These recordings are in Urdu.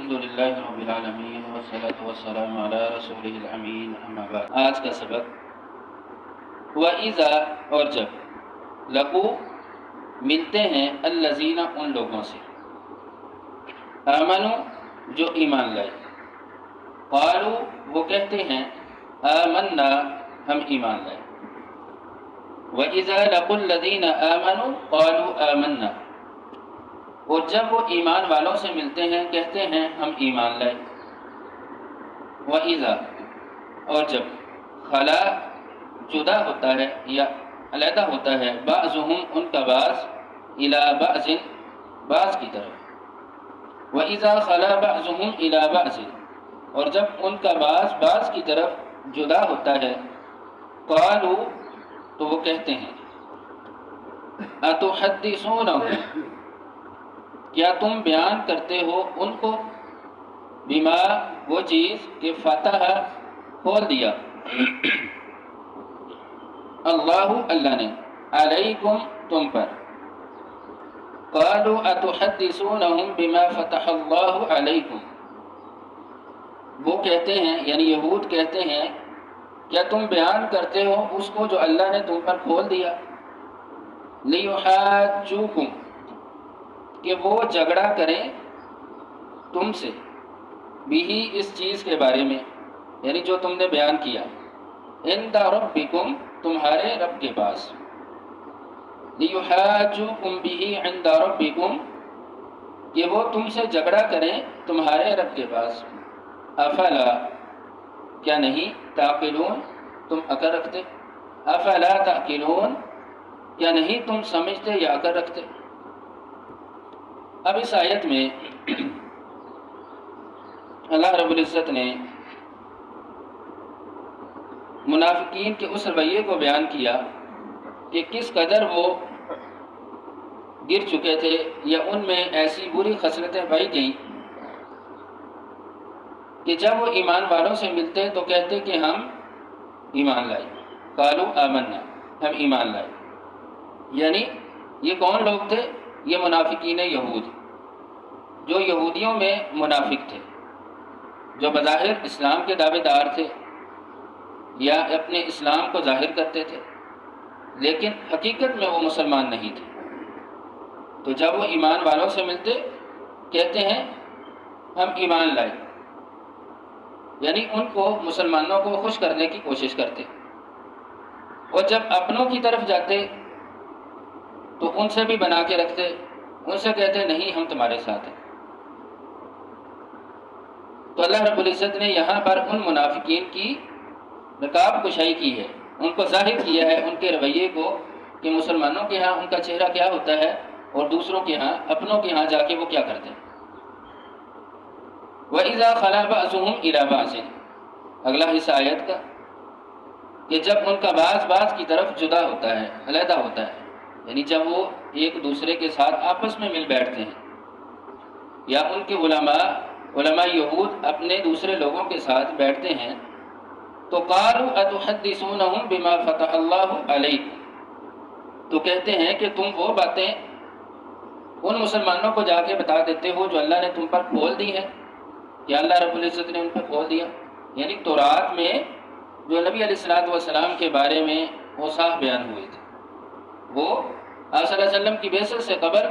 الحمد للہ رب العالمین والصلاة والسلام علی رسولہ الامین اما بعد۔ آج کا سبق وَإِذَا اور جب لَقُوا ملتے ہیں الَّذِينَ ان لوگوں سے آمنوا جو ایمان لائے قالوا وہ کہتے ہیں آمنا ہم ایمان لائے وَإِذَا لَقُوا الَّذِينَ آمَنُوا قَالُوا آمَنَّا اور جب وہ ایمان والوں سے ملتے ہیں کہتے ہیں ہم ایمان لائے وَإِذَا اور جب خلا جدا ہوتا ہے یا علیحدہ ہوتا ہے بعضهم ان کا بعض إِلَى بَعْضٍ بعض کی طرف وَإِذَا خَلَا بَعْضُهُمْ إِلَى بَعْضٍ اور جب ان کا بعض کی طرف جدا ہوتا ہے قالوا تو وہ کہتے ہیں أَتُحَدِّثُونَهُمْ کیا تم بیان کرتے ہو ان کو بما وہ چیز کہ فتح کھول دیا اللہ نے علیکم تم پر قالوا اتحدثونہم بما فتح اللہ علیکم وہ کہتے ہیں یعنی یہود کہتے ہیں کیا تم بیان کرتے ہو اس کو جو اللہ نے تم پر کھول دیا لیحاجوکم کہ وہ جھگڑا کریں تم سے بھی اس چیز کے بارے میں یعنی جو تم نے بیان کیا عند ربکم تمہارے رب کے پاس لیحاجوکم بھی عند ربکم کہ وہ تم سے جھگڑا کریں تمہارے رب کے پاس افلا کیا نہیں تعقلون تم عقل رکھتے افلا تعقلون کیا نہیں تم سمجھتے یا عقل رکھتے۔ اب اس آیت میں اللہ رب العزت نے منافقین کے اس رویے کو بیان کیا کہ کس قدر وہ گر چکے تھے یا ان میں ایسی بری خصلتیں پائی گئیں کہ جب وہ ایمان والوں سے ملتے تو کہتے کہ ہم ایمان لائے قالوا آمنا ہم ایمان لائے یعنی یہ کون لوگ تھے یہ منافقین یہود جو یہودیوں میں منافق تھے جو بظاہر اسلام کے دعوے دار تھے یا اپنے اسلام کو ظاہر کرتے تھے لیکن حقیقت میں وہ مسلمان نہیں تھے تو جب وہ ایمان والوں سے ملتے کہتے ہیں ہم ایمان لائے یعنی ان کو مسلمانوں کو خوش کرنے کی کوشش کرتے اور جب اپنوں کی طرف جاتے تو ان سے بھی بنا کے رکھتے ان سے کہتے نہیں ہم تمہارے ساتھ ہیں۔ تو اللہ رب العزت نے یہاں پر ان منافقین کی نقاب کشائی کی ہے ان کو ظاہر کیا ہے ان کے رویے کو کہ مسلمانوں کے ہاں ان کا چہرہ کیا ہوتا ہے اور دوسروں کے ہاں اپنوں کے ہاں جا کے وہ کیا کرتے ہیں۔ وَإِذَا خَلَا بَعْضُهُمْ إِلَى بَعْضٍ اگلا حصہ آیت کا کہ جب ان کا بعض کی طرف جدا ہوتا ہے علیحدہ ہوتا ہے یعنی جب وہ ایک دوسرے کے ساتھ آپس میں مل بیٹھتے ہیں یا ان کے علماء یہود اپنے دوسرے لوگوں کے ساتھ بیٹھتے ہیں تو قالوا اتحدثونہم بما فتح اللہ علیکم تو کہتے ہیں کہ تم وہ باتیں ان مسلمانوں کو جا کے بتا دیتے ہو جو اللہ نے تم پر کھول دی ہیں کہ اللہ رب العزت نے ان پر کھول دیا یعنی تورات میں جو نبی علیہ السلام کے بارے میں اوصاف بیان ہوئے تھے وہ آپ صلی اللہ علیہ وسلم کی بعثت سے قبل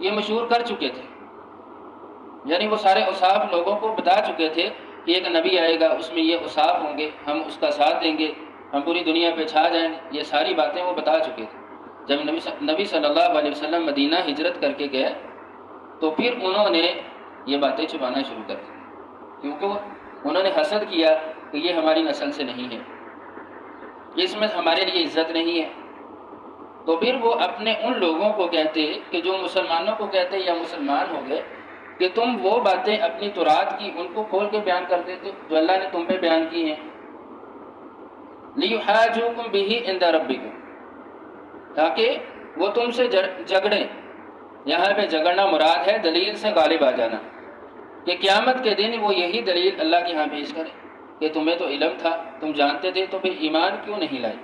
یہ مشہور کر چکے تھے یعنی وہ سارے اوصاف لوگوں کو بتا چکے تھے کہ ایک نبی آئے گا اس میں یہ اوصاف ہوں گے ہم اس کا ساتھ دیں گے ہم پوری دنیا پہ چھا جائیں گے یہ ساری باتیں وہ بتا چکے تھے۔ جب نبی صلی اللہ علیہ وسلم مدینہ ہجرت کر کے گئے تو پھر انہوں نے یہ باتیں چھپانا شروع کر دی کیونکہ انہوں نے حسد کیا کہ یہ ہماری نسل سے نہیں ہے اس میں ہمارے لیے عزت نہیں ہے تو پھر وہ اپنے ان لوگوں کو کہتے کہ جو مسلمانوں کو کہتے یا مسلمان ہو گئے کہ تم وہ باتیں اپنی تورات کی ان کو کھول کے بیان کر دیتے جو اللہ نے تم پہ بیان کی ہیں لیحاجوکم بھی عند ربکم تاکہ وہ تم سے جھگڑیں یہاں پہ جھگڑنا مراد ہے دلیل سے غالب آ جانا کہ قیامت کے دن وہ یہی دلیل اللہ کے ہاں پیش کرے کہ تمہیں تو علم تھا تم جانتے تھے تو پھر ایمان کیوں نہیں لائے۔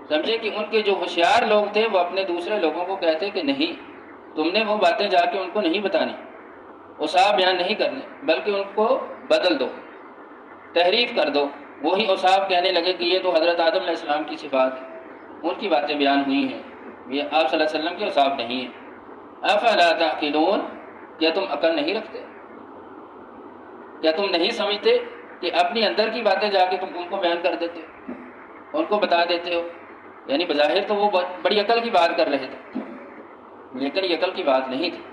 سمجھے کہ ان کے جو ہوشیار لوگ تھے وہ اپنے دوسرے لوگوں کو کہتے کہ نہیں تم نے وہ باتیں جا کے ان کو نہیں بتانی اوصاف بیان نہیں کرنے، بلکہ ان کو بدل دو، تحریف کر دو، وہی اوصاف کہنے لگے کہ یہ تو حضرت آدم علیہ السلام کی صفات ہے، ان کی باتیں بیان ہوئی ہیں، یہ آپ صلی اللہ علیہ وسلم کے اوصاف نہیں ہیں۔ افلا تعقلون، کیا تم عقل نہیں رکھتے؟ کیا تم نہیں سمجھتے کہ اپنی اندر کی باتیں جا کے تم ان کو بیان کر دیتے ہو، ان کو بتا دیتے ہو؟ یعنی بظاہر تو وہ بڑی عقل کی بات کر رہے تھے، لیکن یہ عقل کی بات نہیں تھی،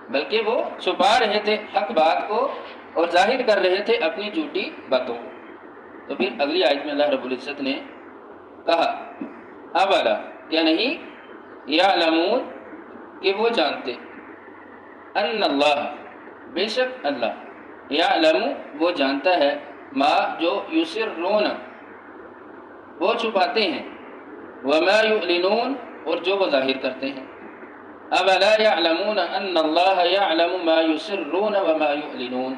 بلکہ وہ چھپا رہے تھے حق بات کو اور ظاہر کر رہے تھے اپنی جھوٹی باتوں کو۔ تو پھر اگلی آیت میں اللہ رب العزت نے کہا اولا، کیا نہیں یعلمون، کہ وہ جانتے، ان اللہ، بے شک اللہ، یعلم، وہ جانتا ہے، ما، جو یسرون، وہ چھپاتے ہیں، وما یعلنون، اور جو وہ ظاہر کرتے ہیں۔ اولا یعلمون ان اللہ یعلم ما یسرون وما یعلنون،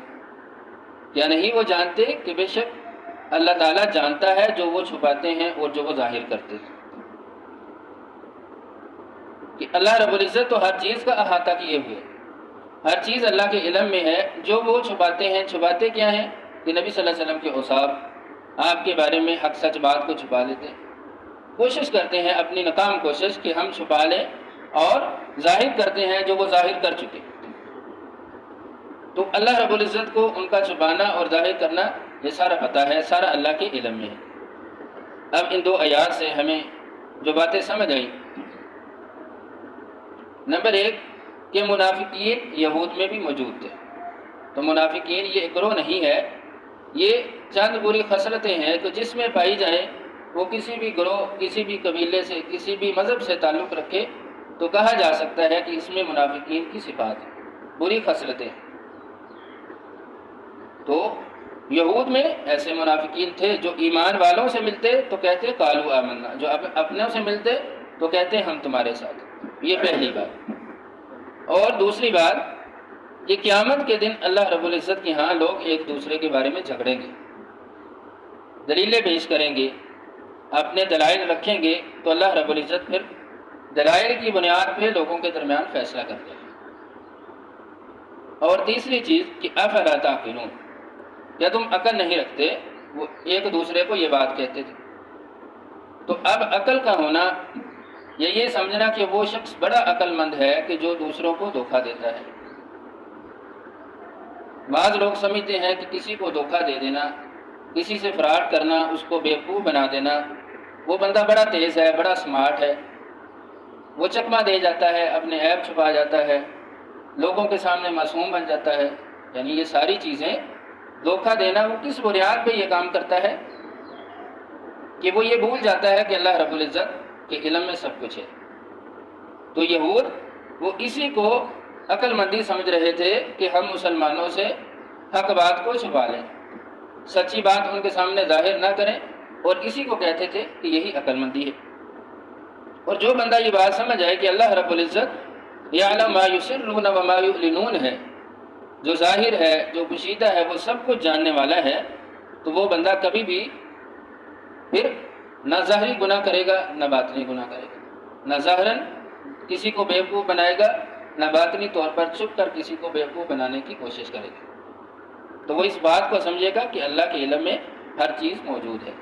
کیا نہیں وہ جانتے کہ بے شک اللہ تعالیٰ جانتا ہے جو وہ چھپاتے ہیں اور جو وہ ظاہر کرتے ہیں، کہ اللہ رب العزت تو ہر چیز کا احاطہ کیے ہوئے، ہر چیز اللہ کے علم میں ہے۔ جو وہ چھپاتے ہیں، چھپاتے کیا ہیں؟ کہ نبی صلی اللہ علیہ وسلم کے اوصاف، آپ کے بارے میں حق سچ بات کو چھپا لیتے ہیں، کوشش کرتے ہیں اپنی ناکام کوشش کہ ہم چھپا لیں، اور ظاہر کرتے ہیں جو وہ ظاہر کر چکے۔ تو اللہ رب العزت کو ان کا چھپانا اور ظاہر کرنا یہ سارا پتہ ہے، سارا اللہ کے علم میں ہے۔ اب ان دو آیات سے ہمیں جو باتیں سمجھ آئیں، نمبر ایک کہ منافقین یہود میں بھی موجود تھے۔ تو منافقین یہ ایک گروہ نہیں ہے، یہ چند بری خصلتیں ہیں کہ جس میں پائی جائیں، وہ کسی بھی گروہ، کسی بھی قبیلے سے، کسی بھی مذہب سے تعلق رکھے تو کہا جا سکتا ہے کہ اس میں منافقین کی صفات ہیں، بری خصلتیں۔ تو یہود میں ایسے منافقین تھے جو ایمان والوں سے ملتے تو کہتے قالوا آمنا، جو اپنوں سے ملتے تو کہتے ہم تمہارے ساتھ۔ یہ پہلی بات۔ اور دوسری بات کہ قیامت کے دن اللہ رب العزت کے ہاں لوگ ایک دوسرے کے بارے میں جھگڑیں گے، دلیلیں پیش کریں گے، اپنے دلائل رکھیں گے، تو اللہ رب العزت پھر دلائل کی بنیاد پہ لوگوں کے درمیان فیصلہ کرتے ہیں۔ اور تیسری چیز کہ افلا تعقلون، کیا تم عقل نہیں رکھتے؟ وہ ایک دوسرے کو یہ بات کہتے تھے۔ تو اب عقل کا ہونا یہ سمجھنا کہ وہ شخص بڑا عقل مند ہے کہ جو دوسروں کو دھوکہ دیتا ہے۔ بعض لوگ سمجھتے ہیں کہ کسی کو دھوکہ دے دینا، کسی سے فراڈ کرنا، اس کو بیوقوف بنا دینا، وہ بندہ بڑا تیز ہے، بڑا سمارٹ ہے، وہ چکمہ دے جاتا ہے، اپنے عیب چھپا جاتا ہے، لوگوں کے سامنے معصوم بن جاتا ہے۔ یعنی یہ ساری چیزیں، دھوکہ دینا وہ کس بنیاد پہ یہ کام کرتا ہے کہ وہ یہ بھول جاتا ہے کہ اللہ رب العزت کے علم میں سب کچھ ہے۔ تو یہود وہ اسی کو عقل مندی سمجھ رہے تھے کہ ہم مسلمانوں سے حق بات کو چھپا لیں، سچی بات ان کے سامنے ظاہر نہ کریں، اور اسی کو کہتے تھے کہ یہی عقل مندی ہے۔ اور جو بندہ یہ بات سمجھ آئے کہ اللہ رب العزت یعلم ما یسرون وما یعلنون ہے، جو ظاہر ہے، جو پوشیدہ ہے، وہ سب کچھ جاننے والا ہے، تو وہ بندہ کبھی بھی پھر نہ ظاہری گناہ کرے گا، نہ باطنی گناہ کرے گا، نہ ظاہراً کسی کو بیوقوف بنائے گا، نہ باطنی طور پر چھپ کر کسی کو بیوقوف بنانے کی کوشش کرے گا۔ تو وہ اس بات کو سمجھے گا کہ اللہ کے علم میں ہر چیز موجود ہے۔